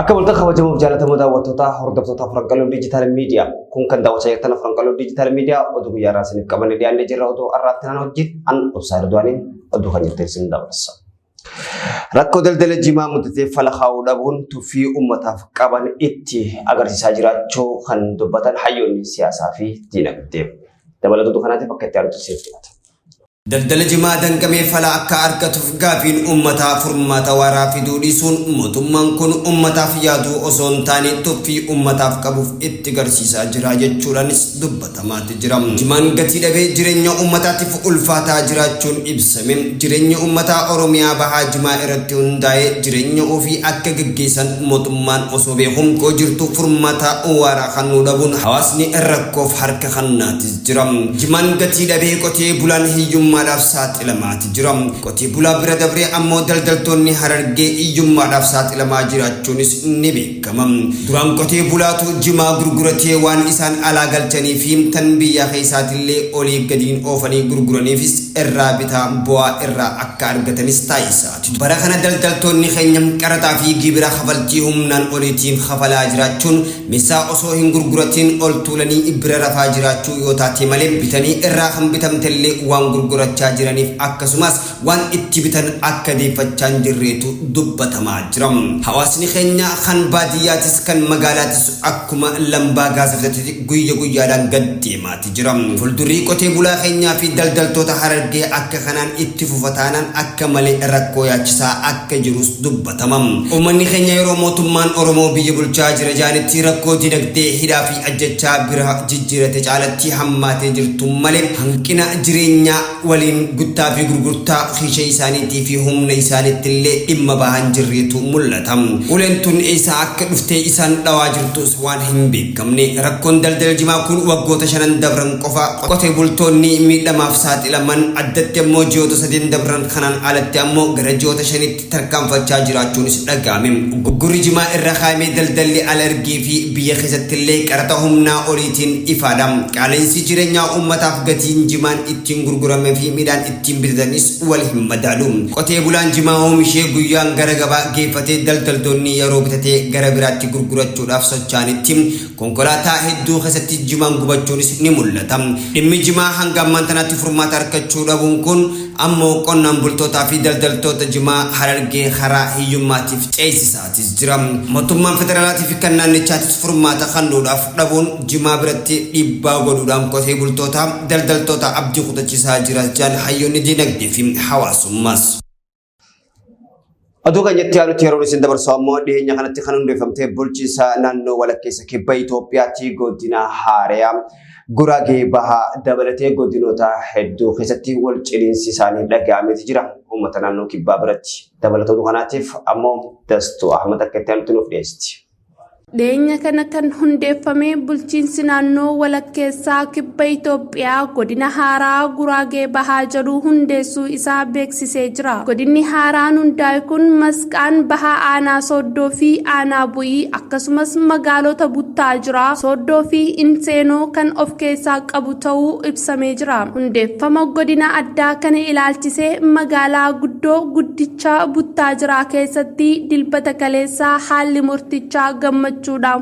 Akka walta kabajamuuf jaalatamoo daawwattoota hordoftoota Franqaloo Digital Media kun kan daawwachaa jirtan Franqaloo Digital Media oduu guyyaa irraa isiniif qabannee dhiyaannee jirra oduu har'aatti naan wajjin an obsaa Ridwaaniin oduu kan jetteen isin daawwassa. Rakkoo daldala jimaa mudatee fala kaa'uu dhabuun tuffii uummataaf qaban itti agarsiisaa jiraachuu kan dubbatan hayyoonni siyaasaa fi diinagdee. Dabalatoota kanaatiif akka itti aanutti seeftiidha. Daldala jimaa danqamee fala akka argatuuf gaafiin uummataa furmaata waaraa fiduu dhiisuun mootummaan kun uummataaf yaaduu osoo hin taane tuffii uummataaf qabuuf itti agarsiisaa jira jechuudhaanis dubbatamaatti jira. Jimaan gatii dhabee jireenya uummataatiif ulfaataa jiraachuun ibsame. Jireenya uummataa Oromiyaa bahaa jimaa irratti hundaa'ee jireenya ofii akka gaggeessan mootummaan osoo beekum koo jirtu furmaata waaraa kannuu dhabuun hawaasni rakkoof harka kannaatis jira. Jimaan gatii dhabee qotee bulaan hiyyummaa maadhaaf saaxilamaati jira. Qotee bulaa bira dabree ammoo daldaltoonni Harargee hiyyummaadhaaf saaxilamaa jiraachuunis ni beekama. Duraan qotee bulaatu jimaa gurguratee waan isaan alaa galchanii fi tan biyya keessaatillee olii gadiin oofanii gurguraniifis irraa bitaa bu'aa irraa akka argatanis taasisaati. Bara kana daldaltoonni keenya qaraxaa fi gibira kafaltii humnaan oliitiin kafalaa jiraachuun misaa osoo hin gurguratiin ol tuulanii bira rafaa jiraachuu yoo taate malee bitanii irraa kan bitamtellee waan gurgurachaa jiraniif akkasumas waan itti bitan akka deeffachaa jirreetu dubbatamaa jira. Hawaasni keenya kan baadiyyaatis kan magaalaatis akkuma lambaa gaazexeetti guyya guyyaadhaan gad deemaati jira. Fuuldurii qotee bulaa keenyaa fi daldaltoota Harargee akka kanaan itti fufataanaan akka malee rakkoo yaachisaa akka jirus dubbatama. Uummanni keenya yeroo mootummaan Oromoo biyya bulchaa jira jaanitti rakkoo dinagdee hidhaa fi ajjechaa bira jijjiirate caalatti hammaatee jirtu malee hanqina jireenyaa waliin guttaa fi gurgurtaa kiisha isaaniitii fi humna isaaniittillee dhimma bahan jirreetu mul'ata. Uleen tun eessaa akka dhuftee isaan dhawaa jirtus waan hin beekamne. Rakkoon daldala jimaa kun waggoota 5 dabran qofa qotee bultoonni miidhamaaf saaxilaman addatti ammoo ji'oota 3 dabran kanaan alatti ammoo gara ji'oota 5tti tarkaanfachaa jiraachuunis dhaga'ame. Gurgurri jimaa irra kaa'amee daldalli alargii fi biyya keessattillee qaraxa humnaa oliitiin ifaadha. Qaala'insi jireenyaa uummataaf gatiin jimaan ittiin gurgurame fi midhaan ittiin bitatanis wal hin madaalu. Qotee bulaan jimaa oomishee guyyaan gara gabaa geeffatee daldaltoonni yeroo bitatee gara biraatti gurgurachuudhaaf sochaanitti konkolaataa hedduu keessatti jimaan gubachuunis ni mul'ata. Dhimmi jimaa hanga ammaan tanaatti furmaata argachuu dhabuun kun ammoo qonnaan bultootaa fi daldaltoota jimaa Harargee karaa hiyyummaatiif ceesisaatis jira. Mootummaan federaalaatii fi kan naannichaatis furmaata kennuudhaaf dhabuun jimaa biratti dhiibbaa godhuudhaan qotee bultoota daldaltoota abdii kutachiisaa jiraachaan hayyoonni diinagdee fi hawaasummaas. Aduu kan jetti yaalutti yeroo isin dabarsu ammoo dhiyeenya kanatti kan hundeeffamtee bulchiinsa naannoo walakkeessa kibba Itoophiyaatti godina Haaraa Guraagee bahaa dabalatee godinoota hedduu keessatti wal ciniinsi isaanii dhaga'amee jira. Uummata naannoo kibbaa biratti dabalatoota kanaatiif ammoo Dastuu Ahmad akka itti aanutti nuuf dhiyeesti. Dhiyeenya kana kan hundeeffame bulchiinsi naannoo walakkeessaa kibba Itoophiyaa godina Haaraa Guraagee bahaa jedhu hundeessuu isaa beeksisee jira. Godinni Haaraan hundaa'e kun masqaan bahaa aanaa Sooddoo fi aanaa Bu'ii akkasumas magaalota Buttaa jira. Sooddoo fi Inseenoo kan of keessaa qabu ta'uu ibsamee jira. Hundeeffama godina addaa kana ilaalchisee magaalaa guddoo guddicha Buttaa jira keessatti dilbata kaleessaa haalli murtichaa gammachuu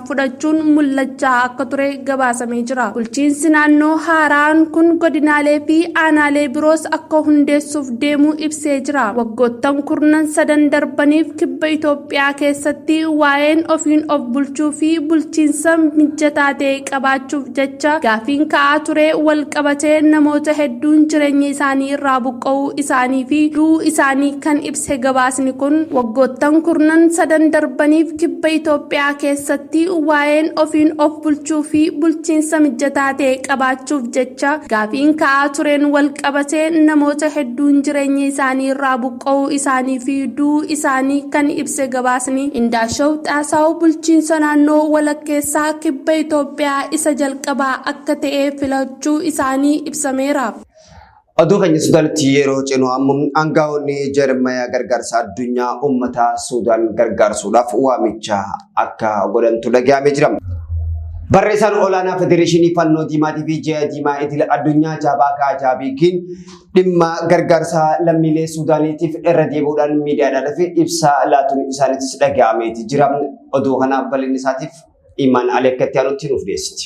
fudhachuun mul'achaa akka ture gabaasamee jira. Bulchiinsi naannoo Haaraan kun godinaalee fi aanaalee biroos akka hundeessuuf deemuu ibsee jira. Waggoottan kurnan 3 darbaniif kibba Itoophiyaa keessatti waa'een ofiin of bulchuu fi bulchiinsa mijataa ta'e qabaachuuf jecha gaafiin ka'aa ture wal qabatee namoota hedduun jireenya isaanii irraa buqqa'uu isaanii fi du'uu isaanii kan ibse gabaasni kun waggoottan kurnan 3 darbaniif kibba Itoophiyaa keessatti waa'een ofiin of bulchuu fi bulchiinsa mijataa ta'e qabaachuuf jecha gaafiin ka'aa tureen wal qabatee namoota hedduun jireenya isaanii irraa buqqa'uu isaanii fi du'uu isaanii kan ibse gabaasni Indaashaw Xaasaw bulchiinsa naannoo walakkeessaa kibba Itoophiyaa isa jalqabaa akka ta'e filachuu isaanii ibsameera. Aduu kan Suudaanitti yeroo cinu ammoo aangaa'onni Jarmaniyaa gargaarsa addunyaa uummata Suudaan gargaarsuudhaaf waamicha akka godhantu dhaga'amee jira. Barreessaan olaanaa Federeeshinii Fannoo Diimaatii fi Ji'a Diimaa Idil Addunyaa Jaabaa Kaajaabiikiin dhimma gargaarsa lammiilee Suudaaniitiif irra deebi'uudhaan miidiyaadhaaf ibsa laatuun isaaniitis dhaga'ameeti jira. Oduu kana bal'inni isaatiif Imaan Aleekkatti aanutti nuuf dhiyeessiti.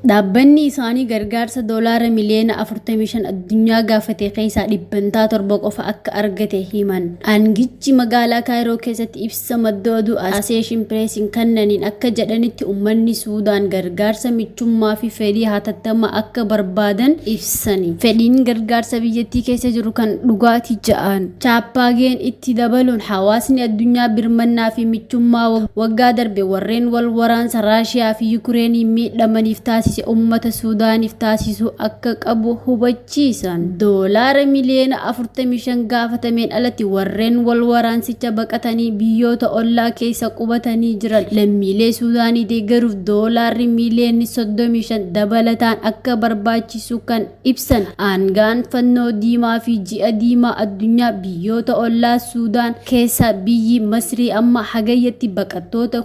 Dhaabbanni isaanii gargaarsa doolaara miliyoona 45 addunyaa gaafate keessaa dhibbantaa 7 qofa akka argate himan. Aangichi magaalaa Kaayiroo keessatti ibsa madda oduu Association Pressiin kannaniin akka jedhanitti uummanni Suudaan gargaarsa michummaa fi fedhii hatattamaa akka barbaadan ibsani. Fedhiin gargaarsa biyyattii keessa jiru kan dhugaatii ja'an. Chaappaageen itti dabaluun hawaasni addunyaa birmannaa fi michummaa waggaa darbe warreen wal waraansa Raashiyaa fi Yukureenii miidhamaniif taasise ummata Suudaaniif taasisu akka qabu hubachiisan. Doolaara miliyoona 45 gaafatameen alatti warreen wal waraansicha baqatanii biyyoota ollaa keessa qubatanii jiran lammiilee Suudaanii deeggaruuf doolaarri miliyoonni 35 dabalataan akka barbaachisu kan ibsan. Aangaan Fannoo Diimaa fi Ji'a Diimaa Addunyaa biyyoota ollaa Suudaan keessa biyyi Masrii amma hagayyatti baqattoota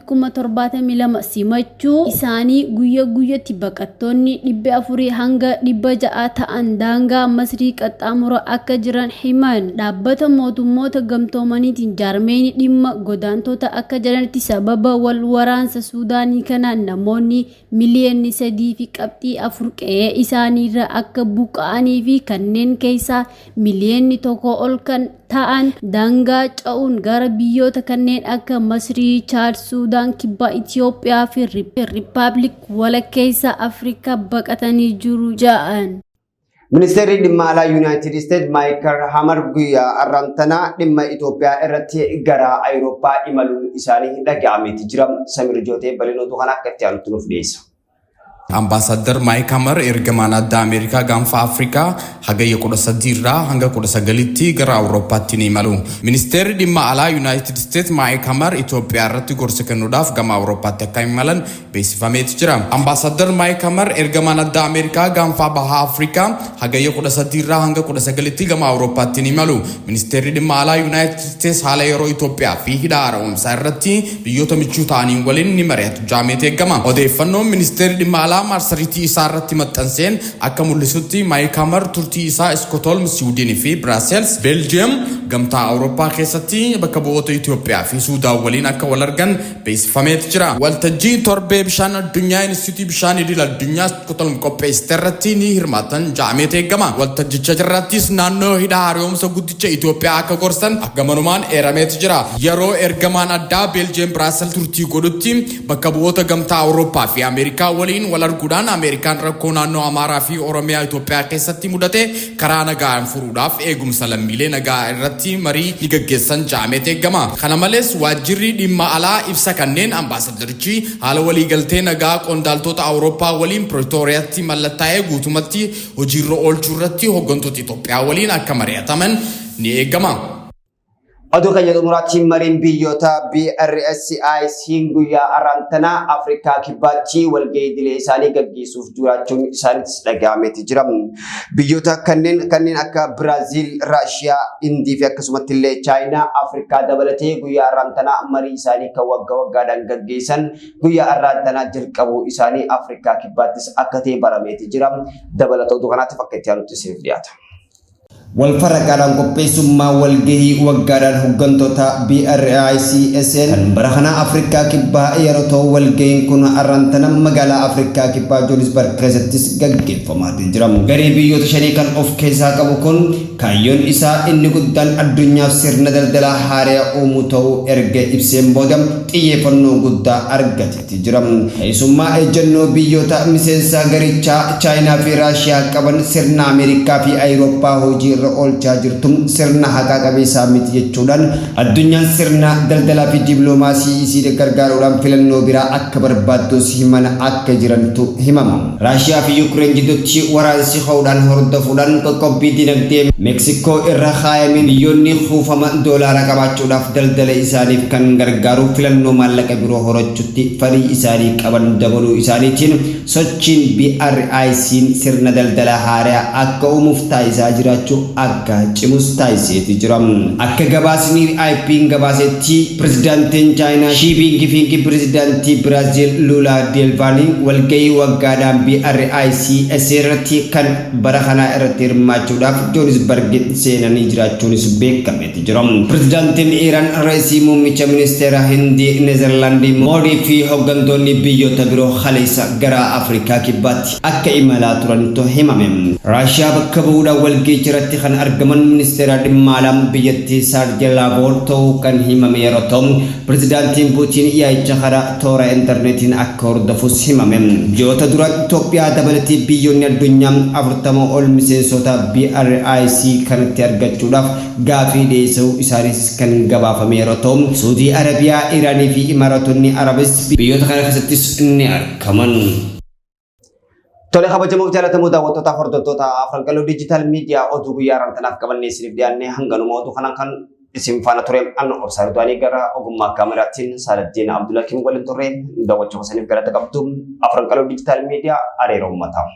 272,072 simachuu isaanii guyyaa guyyatti baqattoonni 400 hanga 600 ta'an daangaa Masrii qaxxaamura akka jiran himan. Dhaabbata mootummoota gamtoomaniitiin jaarmeenii dhimma godaantota akka jiranitti sababa wal waraansa Suudaanii kanaan namoonni miliyoonni 3.4 qe'ee isaaniirra akka buqqa'anii fi kanneen keessaa miliyoonni 1 ol kan ta'an daangaa ce'uun gara biyyoota kanneen akka Masrii, Chaad, Suudaan, Kibbaa, Itoophiyaa fi Riippaabilik walakkeessa Afrikaa baqatanii jiru ja'an. Ministeerri dhimma alaa Yuunaayitid Isteet Maayikal Hamar guyyaa arrantanaa dhimma Itoophiyaa irratti gara Awurooppaa imaluun isaanii dhaga'ameeti jira. Samir Jootee bal'inootu kana akka itti aanutti nuuf dhiyeessa. Ambassador Mike Hammer ergamaan addaa Ameerikaa gaanfa Afrikaa hagayya 13 irraa hanga 19tti gara Awurooppaatti ni imalu. Ministeerri dhimma alaa United States Mike Hammer Itoophiyaa irratti gorsa kennuudhaaf gama Awurooppaatti akka imalan beeksifameeti jira. Ambassador Mike Hammer ergamaan addaa Ameerikaa gaanfa baha Afrikaa hagayya 13 irraa hanga 19tti gama Awurooppaatti ni imalu. Ministeerri dhimma alaa United States haala yeroo Itoophiyaa fi hidha haaromsaa irratti biyyoota michuu ta'aniin waliin ni mari'atu jaameeti eegama. Odeeffannoon ministeerri dhimma alaa marsariitii isaa irratti maxxanseen akka mul'isutti Mike Hammer turtii isaa Stockholm, Sweden fi Brussels, Belgium gamtaa Awurooppaa keessatti bakka bu'oota Itoophiyaa fi Suudaan waliin akka wal argan beeksifameeti jira. Waltajjii torbee bishaan addunyaa Instituutii bishaan idil addunyaa Stockholm qopheessite irratti ni hirmaatan jaameeti eegama. Waltajjicha irrattis naannoo hidha haaromsa guddicha Itoophiyaa akka gorsan gamanumaan eerameeti jira. Yeroo ergamaan addaa Belgium Brussels turtii godhutti bakka bu'oota gamtaa Awurooppaa fi Ameerikaa waliin wal arguudhaan Ameerikaan rakkoo naannoo Amaaraa fi Oromiyaa Itoophiyaa keessatti mudate karaa nagaan furuudhaaf eegumsa lammiilee nagaa irratti marii ni gaggeessan jaameeti eegama. Kana malees waajjirri dhimma alaa ibsa kanneen ambaasadarichi haala waliigaltee nagaa qondaaltota Awurooppaa waliin Pretooriyaatti mallattaa'ee guutumatti hojiirra oolchuu irratti hooggantoota Itoophiyaa waliin akka mari'ataman ni eegama. Oduu kan jedhamuraatti mariin biyyoota BRICS guyyaa arrantanaa Afrikaa kibbaatti walgahii idilee isaanii gaggeessuuf jiraachuun isaaniitis dhaga'ameeti jira. Biyyoota kanneen akka Biraaziil, Raashiyaa, Indii fi akkasumatti illee Chaayinaa Afrikaa dabalatee guyyaa arrantanaa marii isaanii kan waggaadhaan gaggeessan guyyaa arrantanaa jalqabuu isaanii Afrikaa kibbaattis akka ta'e barameeti jira. Dabalata oduu kanaatiif akka itti aanutti isiniif dhiyaata. والفرقان قبيسما والجهي وقارن هجنتوتا BRICS kan barahana Afrika kibba yeroto walgeyin kun arrantana magala Afrika kibba Johannesburg keessattis gaggeeffamaa jiram gari biyyoota shanii kan of keessaa qabu kun kaayyoon isaa inni guddaan addunyaaf sirna daldala haaraa uumuu ta'uu erga ibseen booda xiyyeeffannoo guddaa argateeti jiram keessumaa ejjennoo biyyoota miseensa garichaa Chaayinaa fi Raashiyaa qaban sirna Ameerikaa fi Awurooppaa hojii olchaa jirtum sirna haqaa qabeessaa miti jechuudhaan addunyaan sirna daldalaa fi dippiloomaasii isii gargaaruudhaan filannoo biraa akka barbaaddos himan akka jirantu himama. Raashiyaa fi Yuukireen gidduutti waraansi ho'uudhaan hordofuudhaan qoqqobbii dinagdee Meeksikoo irra kaayameen biyyoonni kuufama doolaara qabaachuudhaaf daldala isaaniif kan gargaaru filannoo maallaqa biroo horachuutti fedhii isaanii qaban dabaluu isaaniitiin sochiin BRICS sirna daldala haaraa akka uumuuf taasisaa jiraachuu akka cimus taasiseeti jira. Akka gabaasni IP'n gabaasetti pirezidaantiin Chaayinaa Xi Jinping pirezidaantii Biraazil Lula Delvaani walgahii waggaadhaan BRICS irratti kan bara kanaa irratti hirmaachuudhaaf Johannesburg seenanii jiraachuunis beekameeti jira. Pirezidaantiin Iraan Raisii muummicha ministeera Hindii Neezerlaandii Moodii fi hooggantoonni biyyoota biroo haleessa gara Afrikaa kibbaatti akka imalaa turantu himame. Raashiyaa bakka bu'uudhaan walgahii irratti kan argaman ministeera dhimma alaa biyyattii Sergey Lavrov ta'uu kan himame yeroo ta'u pirezidaantiin Puutiin yaa'icha karaa toora intarneetiin akka hordofus himame. Ji'oota dura Itoophiyaa dabalatee biyyoonni addunyaa 40 ol miseensota BRIC kanatti argachuudhaaf gaafii dhiyeessuu isaanis kan gabaafame yeroo ta'u Suudii Arabiyaa, Iraanii fi Imaaraatonni Arabis biyyoota kana keessattis ni argaman. Tole kabajamoo jaalatamuu daawwattoota hordoftoota Afranqaloo Digital Media oduu guyyaa rantanaaf qabannee isiniif dhiyaannee hanganuma oduu kanaan kan isin faana ture an obsaa Ridwaanii gara ogummaa kaameraatiin Saaladdiin Abdulakiim waliin turre daawwachuu keessaniif galata qabdu. Afranqaloo Digital Media areera uummataa.